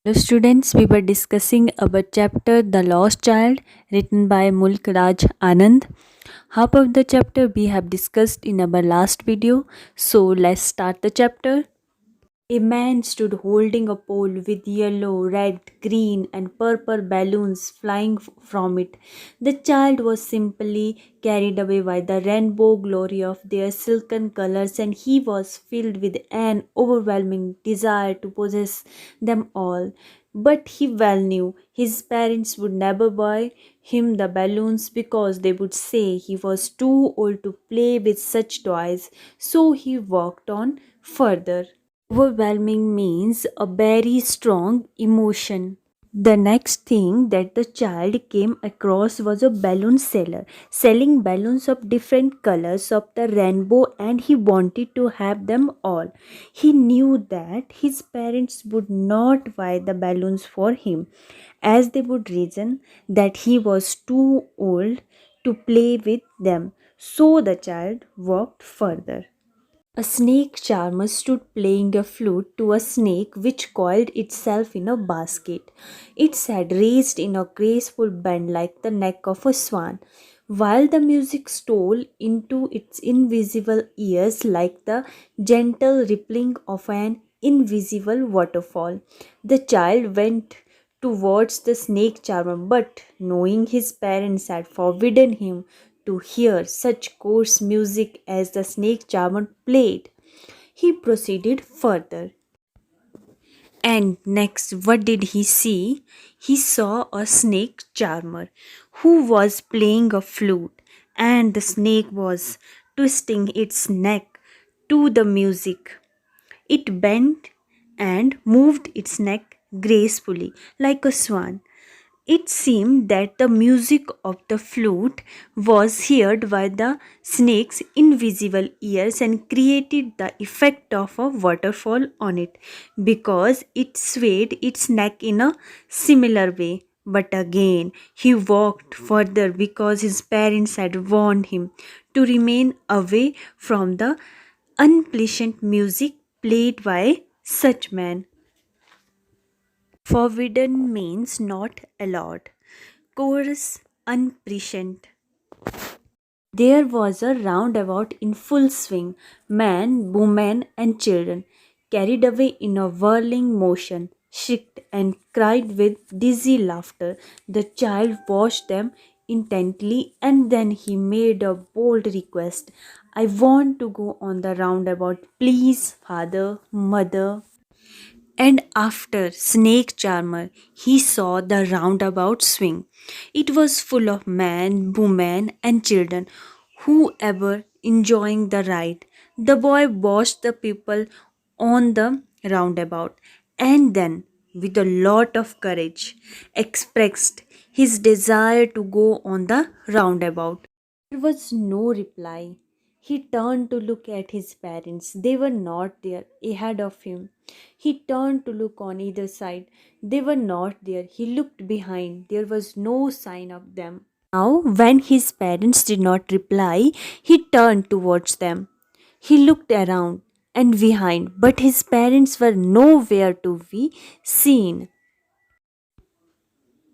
Hello students, we were discussing about chapter The Lost Child written by Mulk Raj Anand. Half of the chapter we have discussed in our last video, so let's start the chapter. A man stood holding a pole with yellow, red, green, and purple balloons flying from it. The child was simply carried away by the rainbow glory of their silken colors, and he was filled with an overwhelming desire to possess them all. But he well knew his parents would never buy him the balloons because they would say he was too old to play with such toys, so he walked on further. Overwhelming means a very strong emotion. The next thing that the child came across was a balloon seller selling balloons of different colors of the rainbow, and he wanted to have them all. He knew that his parents would not buy the balloons for him, as they would reason that he was too old to play with them. So the child walked further. A snake charmer stood playing a flute to a snake which coiled itself in a basket. Its head raised in a graceful bend like the neck of a swan, while the music stole into its invisible ears like the gentle rippling of an invisible waterfall. The child went towards the snake charmer, but knowing his parents had forbidden him to hear such coarse music as the snake charmer played, he proceeded further. And next, what did he see? He saw a snake charmer who was playing a flute, and the snake was twisting its neck to the music. It bent and moved its neck gracefully like a swan. It seemed that the music of the flute was heard by the snake's invisible ears and created the effect of a waterfall on it because it swayed its neck in a similar way. But again, he walked further because his parents had warned him to remain away from the unpleasant music played by such men. Forbidden means not allowed. Chorus unprescient. There was a roundabout in full swing. Men, women, and children, carried away in a whirling motion, shrieked and cried with dizzy laughter. The child watched them intently, and then he made a bold request. I want to go on the roundabout, please, father, mother. And after Snake Charmer, he saw the roundabout swing. It was full of men, women, and children, whoever enjoying the ride. The boy watched the people on the roundabout and then, with a lot of courage, expressed his desire to go on the roundabout. There was no reply. He turned to look at his parents. They were not there ahead of him. He turned to look on either side. They were not there. He looked behind. There was no sign of them. Now, when his parents did not reply, he turned towards them. He looked around and behind, but his parents were nowhere to be seen.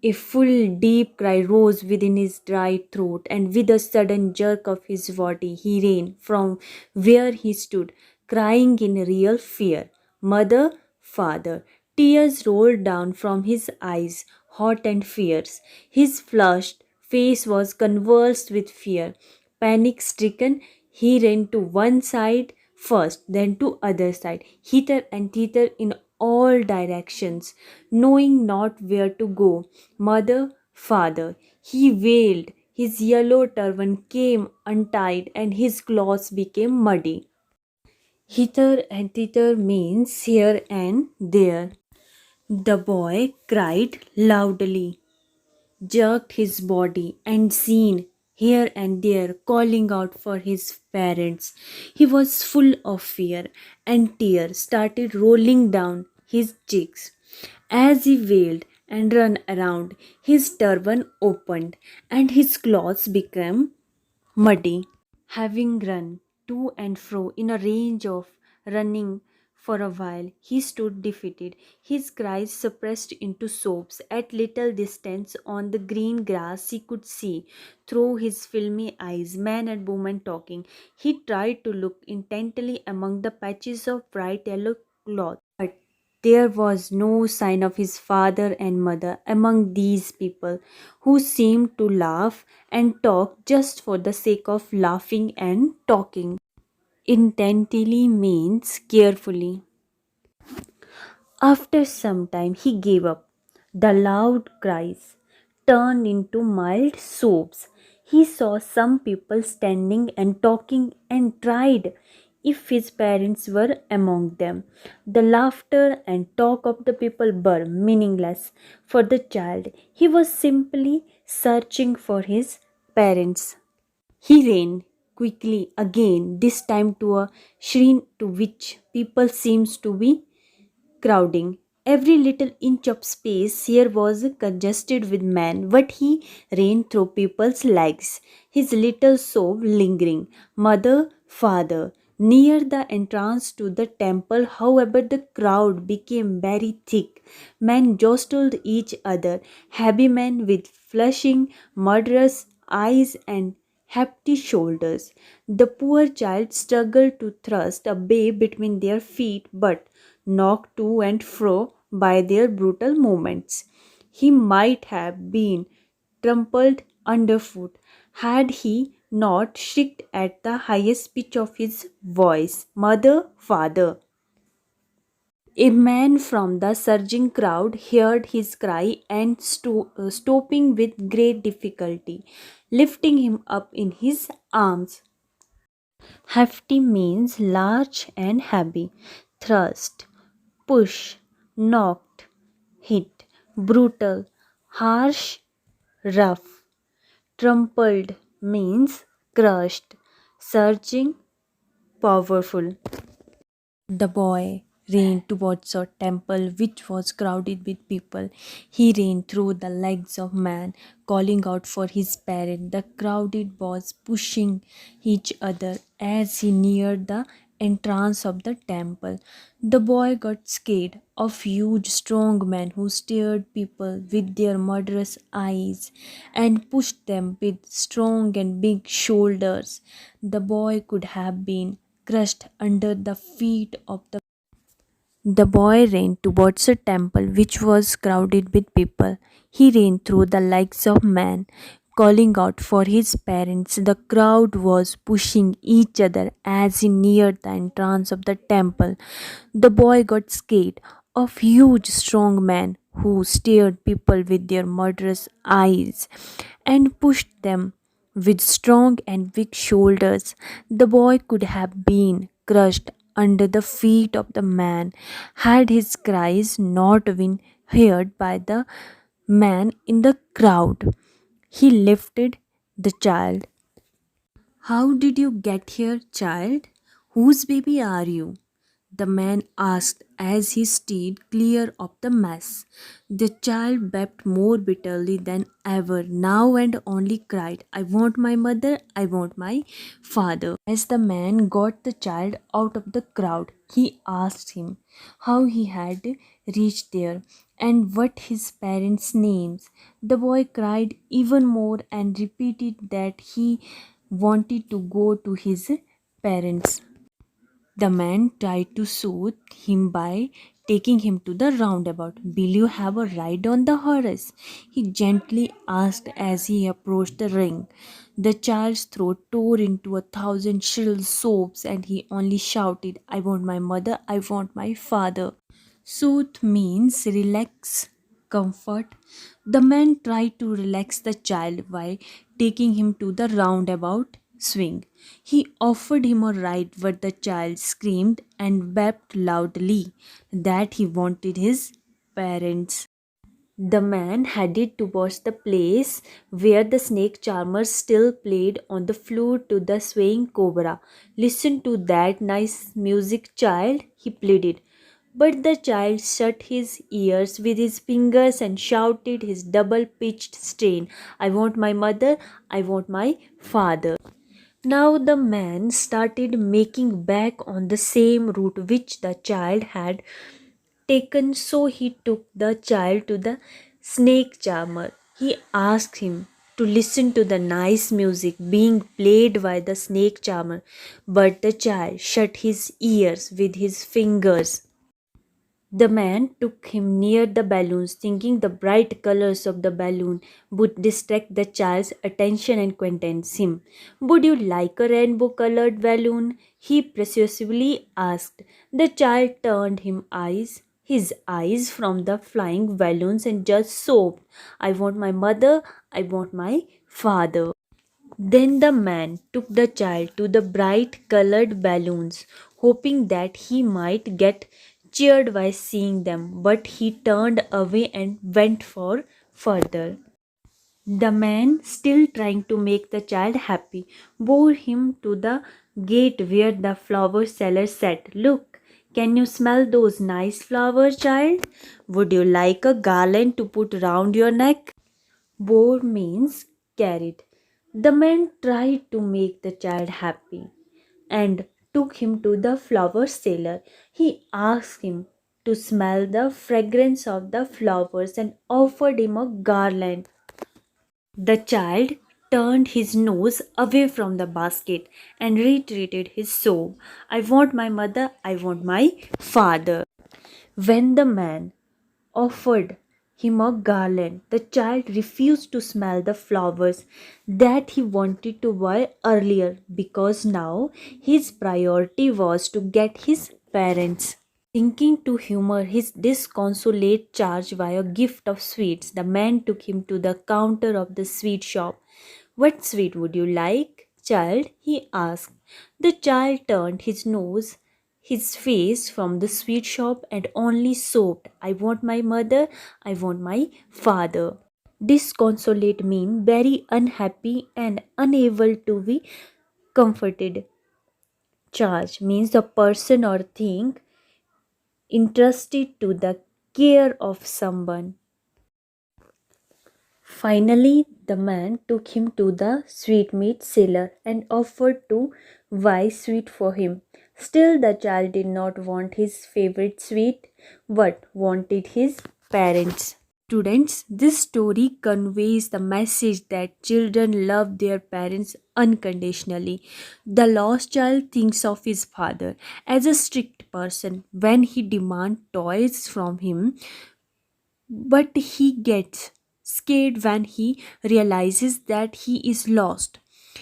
A full, deep cry rose within his dry throat, and with a sudden jerk of his body, he ran from where he stood, crying in real fear. Mother, father. Tears rolled down from his eyes, hot and fierce. His flushed face was convulsed with fear. Panic stricken, he ran to one side first, then to other side, hither and thither in all directions, knowing not where to go. Mother, father, he wailed. His yellow turban came untied and his clothes became muddy. Hither and thither means here and there. The boy cried loudly, jerked his body, and seen here and there, calling out for his parents. He was full of fear, and tears started rolling down his cheeks. As he wailed and ran around, his turban opened, and his clothes became muddy. Having run to and fro in a range of running For a while he stood defeated, his cries suppressed into sobs. At little distance on the green grass he could see, through his filmy eyes, man and woman talking. He tried to look intently among the patches of bright yellow cloth, but there was no sign of his father and mother among these people, who seemed to laugh and talk just for the sake of laughing and talking. Intently means carefully. After some time, he gave up. The loud cries turned into mild sobs. He saw some people standing and talking and tried if his parents were among them. The laughter and talk of the people were meaningless for the child. He was simply searching for his parents. He ran quickly again, this time to a shrine to which people seems to be crowding. Every little inch of space here was congested with men, but he ran through people's legs, his little soul lingering. Mother, father. Near the entrance to the temple, however, the crowd became very thick. Men jostled each other, heavy men with flashing, murderous eyes and hefty shoulders. The poor child struggled to thrust a babe between their feet, but knocked to and fro by their brutal movements. He might have been trampled underfoot had he not shrieked at the highest pitch of his voice, "Mother, father." A man from the surging crowd heard his cry and stopping with great difficulty, lifting him up in his arms. Hefty means large and heavy. Thrust, push, knocked, hit. Brutal, harsh, rough. Trampled means crushed. Surging, powerful. The boy ran towards a temple which was crowded with people. He ran through the legs of man, calling out for his parent. The crowded was pushing each other as he neared the entrance of the temple. The boy got scared of huge, strong men who stared people with their murderous eyes and pushed them with strong and big shoulders. The boy could have been crushed under the feet of the boy ran towards a temple which was crowded with people. He ran through the legs of men, calling out for his parents. The crowd was pushing each other as he neared the entrance of the temple. The boy got scared of huge, strong men who stared people with their murderous eyes and pushed them with strong and weak shoulders. The boy could have been crushed under the feet of the man had his cries not been heard by the man in the crowd. He lifted the child. "How did you get here, child? Whose baby are you?" the man asked as he steered clear of the mess. The child wept more bitterly than ever now and only cried, "I want my mother, I want my father." As the man got the child out of the crowd, he asked him how he had reached there and what his parents' names. The boy cried even more and repeated that he wanted to go to his parents. The man tried to soothe him by taking him to the roundabout. "Will you have a ride on the horse?" he gently asked as he approached the ring. The child's throat tore into a thousand shrill sobs and he only shouted, "I want my mother, I want my father." Soothe means relax, comfort. The man tried to relax the child by taking him to the roundabout swing. He offered him a ride, but the child screamed and wept loudly that he wanted his parents. The man headed towards the place where the snake charmer still played on the flute to the swaying cobra. "Listen to that nice music, child," he pleaded. But the child shut his ears with his fingers and shouted his double pitched strain, "I want my mother, I want my father." Now the man started making back on the same route which the child had taken, so he took the child to the snake charmer. He asked him to listen to the nice music being played by the snake charmer, but the child shut his ears with his fingers. The man took him near the balloons, thinking the bright colors of the balloon would distract the child's attention and convince him. Would you like a rainbow colored balloon? He persuasively asked. The child turned his eyes from the flying balloons and just sobbed. I want my mother, I want my father. Then the man took the child to the bright colored balloons, hoping that he might get cheered by seeing them, but he turned away and went for further. The man, still trying to make the child happy, bore him to the gate where the flower seller said, Look, can you smell those nice flowers, child? Would you like a garland to put round your neck? Bore means carried. The man tried to make the child happy and took him to the flower seller. He asked him to smell the fragrance of the flowers and offered him a garland. The child turned his nose away from the basket and retreated his soul. I want my mother, I want my father. When the man offered him a garland, the child refused to smell the flowers that he wanted to buy earlier because now his priority was to get his parents. Thinking to humor his disconsolate charge by a gift of sweets, the man took him to the counter of the sweet shop. What sweet would you like, child? He asked. The child turned his face from the sweet shop and only sobbed, I want my mother, I want my father. Disconsolate mean very unhappy and unable to be comforted. Charge means the person or thing entrusted to the care of someone. Finally, the man took him to the sweetmeat seller and offered to buy sweet for him. Still, the child did not want his favorite sweet, but wanted his parents. Students, this story conveys the message that children love their parents unconditionally. The lost child thinks of his father as a strict person when he demands toys from him, but he gets scared when he realizes that he is lost.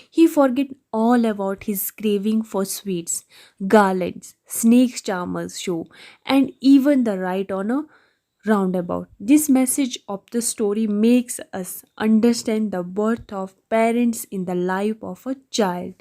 He forgets all about his craving for sweets, garlands, snake charmers show, and even the ride on a roundabout. This message of the story makes us understand the worth of parents in the life of a child.